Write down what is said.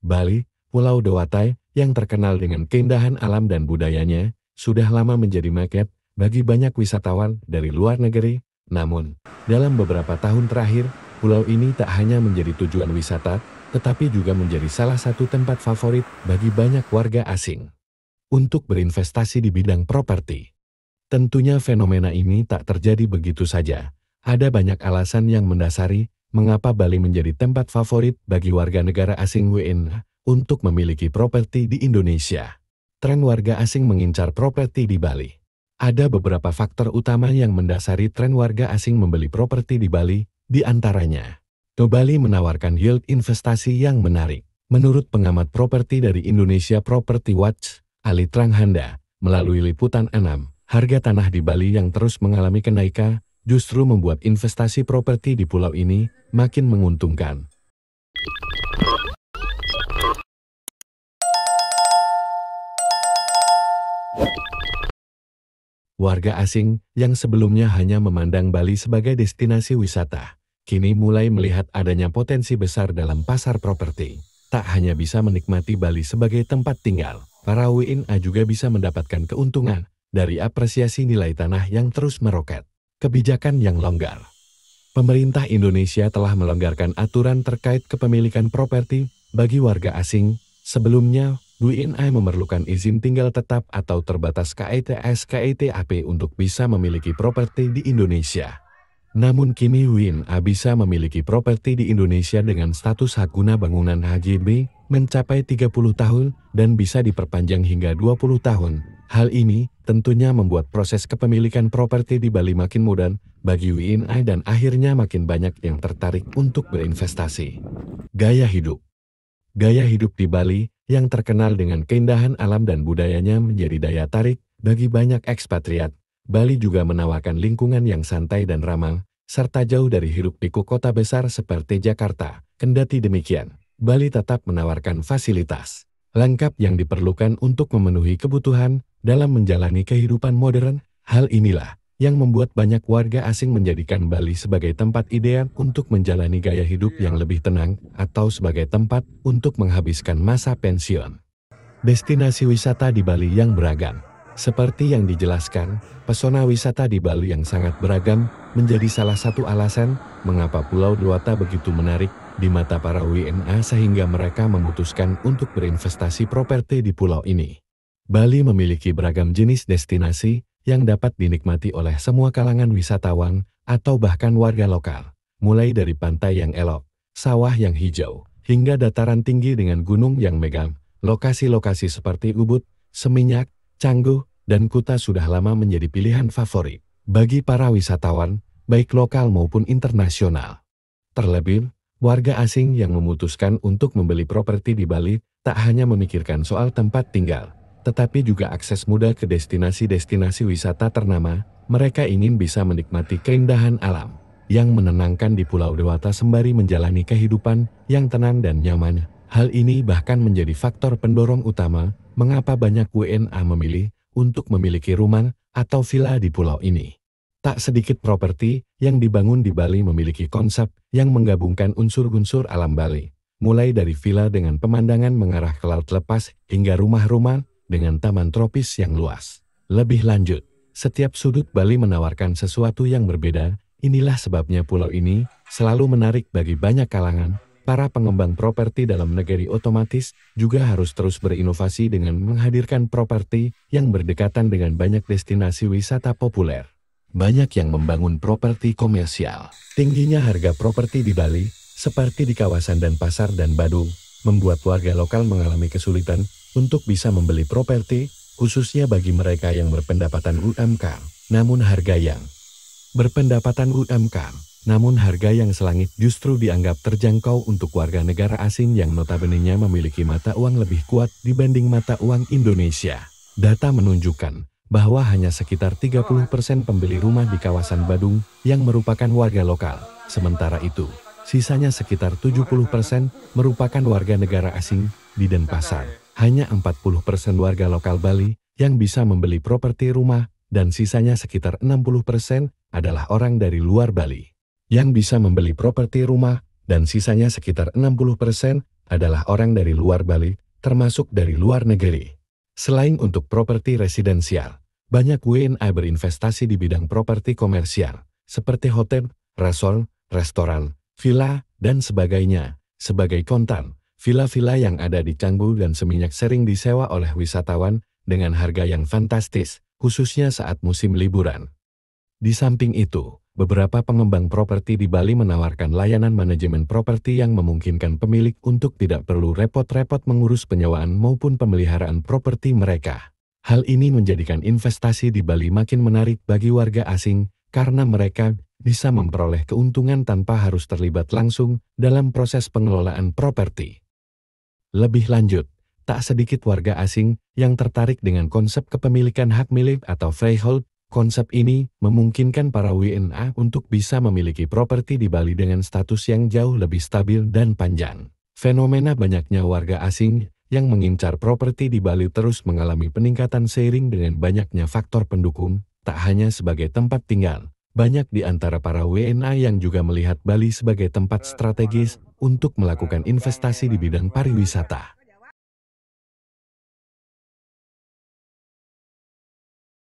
Bali, Pulau Dewata yang terkenal dengan keindahan alam dan budayanya, sudah lama menjadi magnet bagi banyak wisatawan dari luar negeri. Namun, dalam beberapa tahun terakhir, pulau ini tak hanya menjadi tujuan wisata, tetapi juga menjadi salah satu tempat favorit bagi banyak warga asing untuk berinvestasi di bidang properti. Tentunya fenomena ini tak terjadi begitu saja. Ada banyak alasan yang mendasari mengapa Bali menjadi tempat favorit bagi warga negara asing WNA untuk memiliki properti di Indonesia. Tren warga asing mengincar properti di Bali. Ada beberapa faktor utama yang mendasari tren warga asing membeli properti di Bali, di antaranya. Bali menawarkan yield investasi yang menarik. Menurut pengamat properti dari Indonesia Property Watch, Ali Tranghanda, melalui liputan 6, harga tanah di Bali yang terus mengalami kenaikan justru membuat investasi properti di pulau ini makin menguntungkan. Warga asing yang sebelumnya hanya memandang Bali sebagai destinasi wisata, kini mulai melihat adanya potensi besar dalam pasar properti. Tak hanya bisa menikmati Bali sebagai tempat tinggal, para WNA juga bisa mendapatkan keuntungan dari apresiasi nilai tanah yang terus meroket. Kebijakan yang longgar. Pemerintah Indonesia telah melonggarkan aturan terkait kepemilikan properti bagi warga asing. Sebelumnya, WNA memerlukan izin tinggal tetap atau terbatas KITS/KITAP untuk bisa memiliki properti di Indonesia. Namun kini WNA bisa memiliki properti di Indonesia dengan status hak guna bangunan HGB mencapai 30 tahun dan bisa diperpanjang hingga 20 tahun. Hal ini tentunya membuat proses kepemilikan properti di Bali makin mudah bagi WNA dan akhirnya makin banyak yang tertarik untuk berinvestasi. Gaya hidup. Gaya hidup di Bali yang terkenal dengan keindahan alam dan budayanya menjadi daya tarik bagi banyak ekspatriat. Bali juga menawarkan lingkungan yang santai dan ramah, serta jauh dari hiruk pikuk kota besar seperti Jakarta. Kendati demikian, Bali tetap menawarkan fasilitas lengkap yang diperlukan untuk memenuhi kebutuhan dalam menjalani kehidupan modern. Hal inilah yang membuat banyak warga asing menjadikan Bali sebagai tempat ideal untuk menjalani gaya hidup yang lebih tenang atau sebagai tempat untuk menghabiskan masa pensiun. Destinasi wisata di Bali yang beragam. Seperti yang dijelaskan, pesona wisata di Bali yang sangat beragam menjadi salah satu alasan mengapa Pulau Dewata begitu menarik di mata para WNA sehingga mereka memutuskan untuk berinvestasi properti di pulau ini. Bali memiliki beragam jenis destinasi yang dapat dinikmati oleh semua kalangan wisatawan atau bahkan warga lokal, mulai dari pantai yang elok, sawah yang hijau, hingga dataran tinggi dengan gunung yang megah. Lokasi-lokasi seperti Ubud, Seminyak, Canggu, dan Kuta sudah lama menjadi pilihan favorit bagi para wisatawan, baik lokal maupun internasional. Terlebih, warga asing yang memutuskan untuk membeli properti di Bali tak hanya memikirkan soal tempat tinggal, tetapi juga akses mudah ke destinasi-destinasi wisata ternama. Mereka ingin bisa menikmati keindahan alam yang menenangkan di Pulau Dewata sembari menjalani kehidupan yang tenang dan nyaman. Hal ini bahkan menjadi faktor pendorong utama mengapa banyak WNA memilih untuk memiliki rumah atau villa di pulau ini. Tak sedikit properti yang dibangun di Bali memiliki konsep yang menggabungkan unsur-unsur alam Bali, mulai dari villa dengan pemandangan mengarah ke laut lepas hingga rumah-rumah dengan taman tropis yang luas. Lebih lanjut, setiap sudut Bali menawarkan sesuatu yang berbeda. Inilah sebabnya pulau ini selalu menarik bagi banyak kalangan. Para pengembang properti dalam negeri otomatis juga harus terus berinovasi dengan menghadirkan properti yang berdekatan dengan banyak destinasi wisata populer. Banyak yang membangun properti komersial. Tingginya harga properti di Bali, seperti di kawasan Denpasar dan Badung, membuat warga lokal mengalami kesulitan untuk bisa membeli properti, khususnya bagi mereka yang berpendapatan UMK. Namun harga yang selangit justru dianggap terjangkau untuk warga negara asing yang notabene-nya memiliki mata uang lebih kuat dibanding mata uang Indonesia. Data menunjukkan bahwa hanya sekitar 30% pembeli rumah di kawasan Badung yang merupakan warga lokal. Sementara itu, sisanya sekitar 70% merupakan warga negara asing di Denpasar. Hanya 40% warga lokal Bali yang bisa membeli properti rumah dan sisanya sekitar 60% adalah orang dari luar Bali yang bisa membeli properti rumah dan sisanya sekitar 60% adalah orang dari luar Bali, termasuk dari luar negeri. Selain untuk properti residensial, banyak WNA berinvestasi di bidang properti komersial, seperti hotel, resort, restoran, villa, dan sebagainya. Sebagai kontan, villa-villa yang ada di Canggu dan Seminyak sering disewa oleh wisatawan dengan harga yang fantastis, khususnya saat musim liburan. Di samping itu, beberapa pengembang properti di Bali menawarkan layanan manajemen properti yang memungkinkan pemilik untuk tidak perlu repot-repot mengurus penyewaan maupun pemeliharaan properti mereka. Hal ini menjadikan investasi di Bali makin menarik bagi warga asing karena mereka bisa memperoleh keuntungan tanpa harus terlibat langsung dalam proses pengelolaan properti. Lebih lanjut, tak sedikit warga asing yang tertarik dengan konsep kepemilikan hak milik atau freehold. Konsep ini memungkinkan para WNA untuk bisa memiliki properti di Bali dengan status yang jauh lebih stabil dan panjang. Fenomena banyaknya warga asing yang mengincar properti di Bali terus mengalami peningkatan seiring dengan banyaknya faktor pendukung, tak hanya sebagai tempat tinggal. Banyak di antara para WNA yang juga melihat Bali sebagai tempat strategis untuk melakukan investasi di bidang pariwisata.